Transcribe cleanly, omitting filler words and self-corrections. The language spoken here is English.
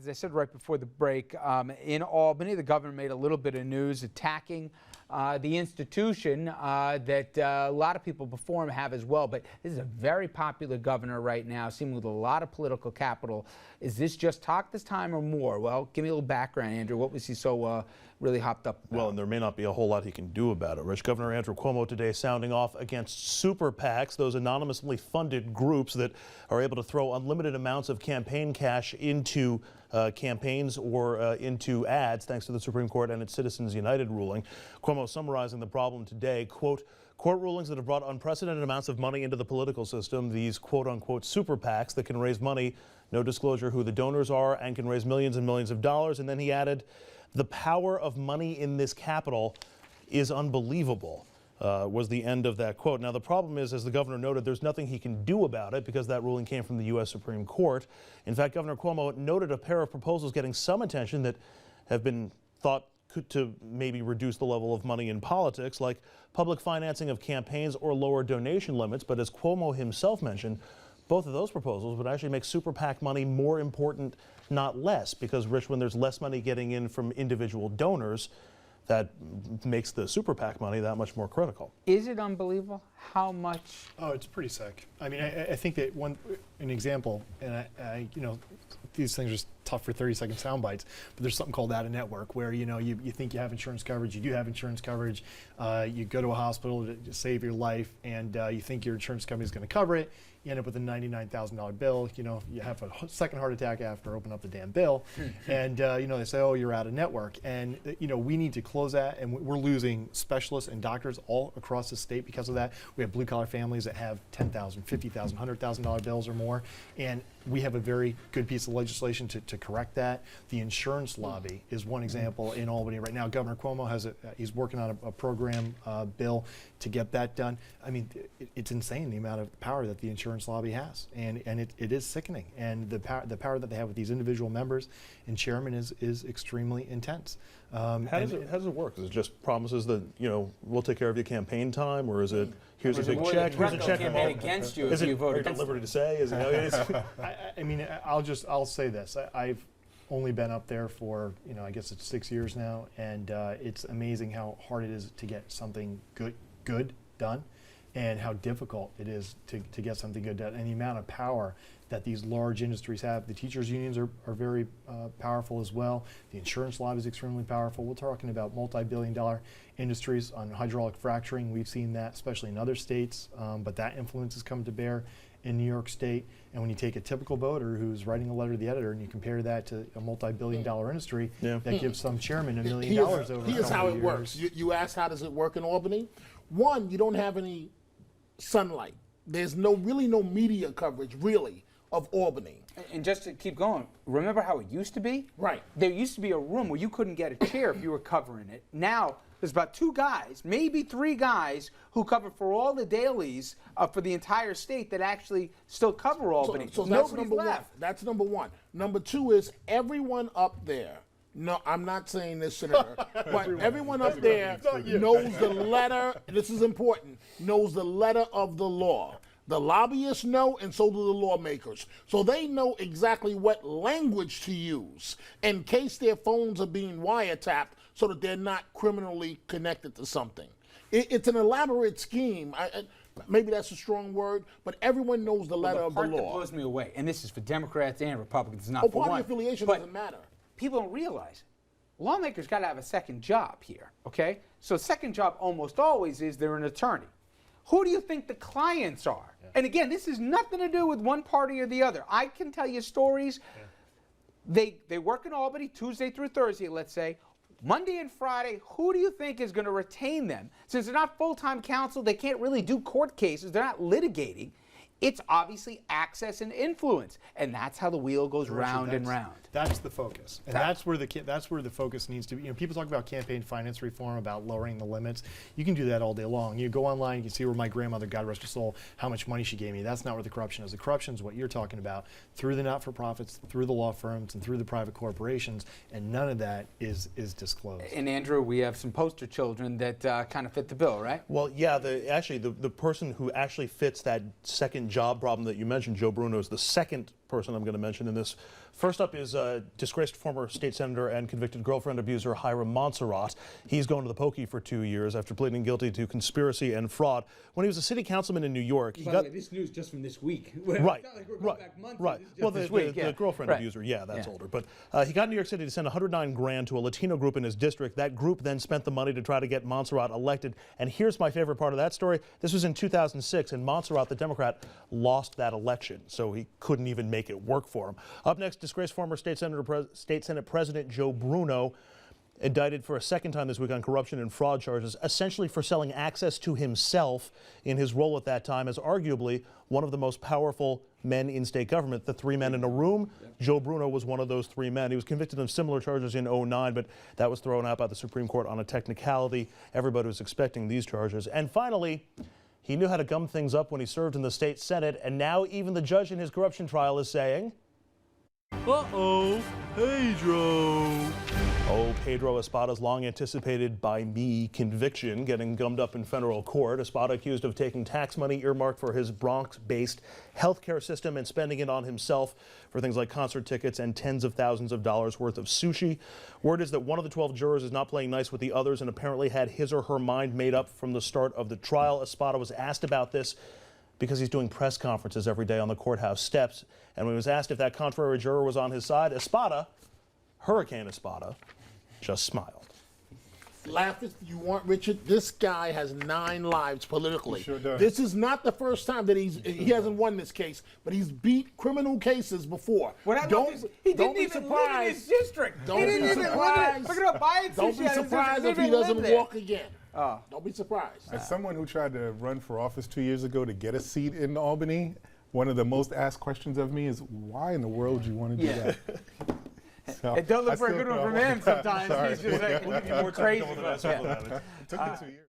as I said right before the break, in Albany, the governor made a little bit of news attacking the institution that a lot of people before him have as well. But this is a very popular governor right now, seeming with a lot of political capital. Is this just talk this time or more? Well, give me a little background, Andrew. What was he so really hopped up about? Well, and there may not be a whole lot he can do about it. Rich, Governor Andrew Cuomo today sounding off against super PACs, those anonymously funded groups that are able to throw unlimited amounts of campaign cash into campaigns or into ads, thanks to the Supreme Court and its Citizens United ruling. Cuomo summarizing the problem today, quote, court rulings that have brought unprecedented amounts of money into the political system, these quote-unquote super PACs that can raise money, no disclosure who the donors are, and can raise millions and millions of dollars. And then he added, the power of money in this capital is unbelievable, was the end of that quote. Now, the problem is, as the governor noted, there's nothing he can do about it because that ruling came from the U.S. Supreme Court. In fact, Governor Cuomo noted a pair of proposals getting some attention that have been thought to maybe reduce the level of money in politics, like public financing of campaigns or lower donation limits. But as Cuomo himself mentioned, both of those proposals would actually make super PAC money more important, not less, because, Rich, when there's less money getting in from individual donors, that makes the super PAC money that much more critical. Is it unbelievable how much? Oh, it's pretty sick. I mean, I think that an example, and I you know, these things are just tough for 30-second sound bites, but there's something called out of network where, you know, you think you have insurance coverage, you do have insurance coverage, you go to a hospital to save your life, and you think your insurance company is going to cover it. You end up with a $99,000 bill. You know, you have a second heart attack after opening up the damn bill, and you know, they say, oh, you're out of network. And you know, we need to close that, and we're losing specialists and doctors all across the state because of that. We have blue collar families that have $10,000, $50,000, $100,000 bills or more, and we have a very good piece of legislation to correct that. The insurance lobby is one example in Albany right now. Governor Cuomo has he's working on a program bill to get that done. I mean, it's insane the amount of power that the insurance lobby has, and it is sickening. And the power that they have with these individual members and chairmen is extremely intense. How does it work? Is it just promises that, you know, we'll take care of your campaign time, or is it here's a big check, here's a check against you if you vote against? Are you at liberty to say? Is it? I mean, I'll say this. I've only been up there for, you know, I guess it's 6 years now, and it's amazing how hard it is to get something good done, and how difficult it is to get something good done, and the amount of power that these large industries have. The teachers' unions are very powerful as well. The insurance lobby is extremely powerful. We're talking about multi-billion-dollar industries on hydraulic fracturing. We've seen that, especially in other states, but that influence has come to bear in New York State. And when you take a typical voter who's writing a letter to the editor and you compare that to a multi-billion-dollar industry, that gives some chairman $1 million over. Here's how it works. You asked, how does it work in Albany? One, you don't have any sunlight. There's really no media coverage, really, of Albany. And just to keep going, remember how it used to be? Right. There used to be a room where you couldn't get a chair if you were covering it. Now, there's about 2 guys, maybe 3 guys, who cover for all the dailies for the entire state that actually still cover Albany. So that's number one. That's number one. Number 2 is everyone up there. No, I'm not saying this, Senator, but everyone up there knows the letter, this is important, knows the letter of the law. The lobbyists know, and so do the lawmakers. So they know exactly what language to use in case their phones are being wiretapped so that they're not criminally connected to something. It's an elaborate scheme. Maybe that's a strong word, but everyone knows the letter of the law. The part that blows me away, and this is for Democrats and Republicans, it's not for one. Party affiliation doesn't matter. People don't realize lawmakers got to have a second job here, okay? So second job almost always is they're an attorney. Who do you think the clients are? Yeah. And again, this has nothing to do with one party or the other. I can tell you stories. Yeah. They work in Albany Tuesday through Thursday, let's say. Monday and Friday, who do you think is going to retain them? Since they're not full-time counsel, they can't really do court cases. They're not litigating. It's obviously access and influence, and that's how the wheel goes round and round. That's the focus, and that's where the focus needs to be. You know, people talk about campaign finance reform, about lowering the limits. You can do that all day long. You go online, you can see where my grandmother, God rest her soul, how much money she gave me. That's not where the corruption is. The corruption is what you're talking about, through the not-for-profits, through the law firms, and through the private corporations, and none of that is disclosed. And Andrew, we have some poster children that kind of fit the bill, right? Well, yeah. Actually, the person who actually fits that second job problem that you mentioned, Joe Bruno, is the second person I'm going to mention in this. First up is disgraced former state senator and convicted girlfriend abuser Hiram Montserrat. He's going to the pokey for 2 years after pleading guilty to conspiracy and fraud. When he was a city councilman in New York, he By got the way, this news just from this week. right, It's not like we're going right, back months. right. This is just Well, this week, the girlfriend Right. abuser, yeah, that's Yeah. older. But he got New York City to send 109 grand to a Latino group in his district. That group then spent the money to try to get Montserrat elected. And here's my favorite part of that story. This was in 2006, and Montserrat, the Democrat, lost that election, so he couldn't even make it work for him. Up next, disgraced former State Senate President Joe Bruno, indicted for a second time this week on corruption and fraud charges, essentially for selling access to himself in his role at that time as arguably one of the most powerful men in state government. The three men in a room, Joe Bruno was one of those three men. He was convicted of similar charges in 2009, but that was thrown out by the Supreme Court on a technicality. Everybody was expecting these charges. And finally, he knew how to gum things up when he served in the state Senate, and now even the judge in his corruption trial is saying, uh-oh, Pedro. Oh, Pedro Espada's long anticipated by me conviction getting gummed up in federal court. Espada accused of taking tax money earmarked for his Bronx-based healthcare system and spending it on himself for things like concert tickets and tens of thousands of dollars worth of sushi. Word is that one of the 12 jurors is not playing nice with the others and apparently had his or her mind made up from the start of the trial. Espada was asked about this because he's doing press conferences every day on the courthouse steps. And when he was asked if that contrary juror was on his side, Espada, Hurricane Espada, just smiled. Laugh if you want, Richard. This guy has 9 lives politically. He sure does. This is not the first time that he hasn't won this case, but he's beat criminal cases before. What I love is he didn't even live in his district. Don't He didn't be even live in it. surprised. Look at him buying sushi. Don't be out of his surprised district. if he didn't even doesn't live there. walk again. Don't be surprised. As someone who tried to run for office 2 years ago to get a seat in Albany, one of the most asked questions of me is, why in the world do you want to do that? So, It don't I look very still good one throw- from him sometimes. Sorry. He's just like, We'll give you more time crazy. to come with that Yeah. supplement. It took me 2 years.